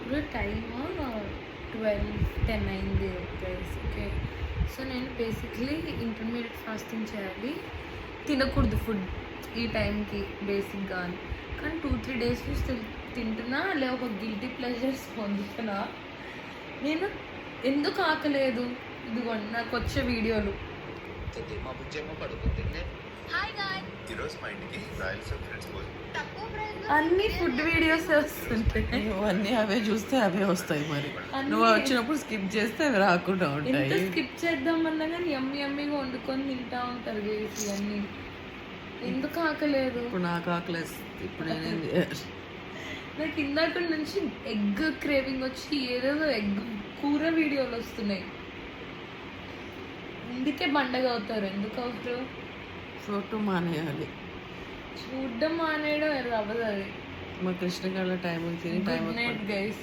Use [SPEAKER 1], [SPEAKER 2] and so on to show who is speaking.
[SPEAKER 1] ఇప్పుడు టైమ్ 12:10 అయింది guys. Okay, so నేను బేసిక్లీ ఇంటర్మీడియట్ ఫాస్టింగ్ చేయాలి, తినకూడదు ఫుడ్ ఈ టైంకి బేసిక్గా అని. కానీ 2-3 డేస్ నుంచి తింటున్నా, లే ఒక గిల్టీ ప్లెజర్స్ పొందుతున్నా. నేను ఎందుకు ఆకలేదు, ఇదిగోండి నాకు వచ్చే వీడియోలు.
[SPEAKER 2] మా బుజ్జేమో పడుకుంటుంది.
[SPEAKER 3] ఈరోజు మా ఇంటికి రాయల్స్ ఫ్రెండ్స్ కోసం
[SPEAKER 1] అన్ని ఫుడ్ వీడియోస్ వస్తుంటాయి.
[SPEAKER 4] నువ్వన్నీ అవే చూస్తే అవే వస్తాయి. మరి
[SPEAKER 1] అన్నీ.
[SPEAKER 4] నువ్వు వచ్చినప్పుడు స్కిప్ చేస్తే అవి రాకుండా
[SPEAKER 1] ఎంత
[SPEAKER 4] ఉంటాయి.
[SPEAKER 1] స్కిప్ చేద్దామన్నా కానీ యమ్మీగా వండుకొని తింటా ఉంటారు వేసి అన్నీ. ఎందుకు ఆకలేదు?
[SPEAKER 4] ఇప్పుడు నాకు ఆకలేస్తుంది. ఇప్పుడు నేనేం చేయాలి?
[SPEAKER 1] నాకు ఇందాక నుంచి ఎగ్ క్రేవింగ్ వచ్చి ఏదేదో ఎగ్ కూర వీడియోలు వస్తున్నాయి. అందుకే బండగా అవుతారు. ఎందుకు అవుతారు?
[SPEAKER 4] ఫోటో మానేయాలి.
[SPEAKER 1] చూడ్డం మానేయడం అవ్వదు అది.
[SPEAKER 4] మా కృష్ణ గారి టైం తిని టైం
[SPEAKER 1] గుడ్ నైట్ గైస్.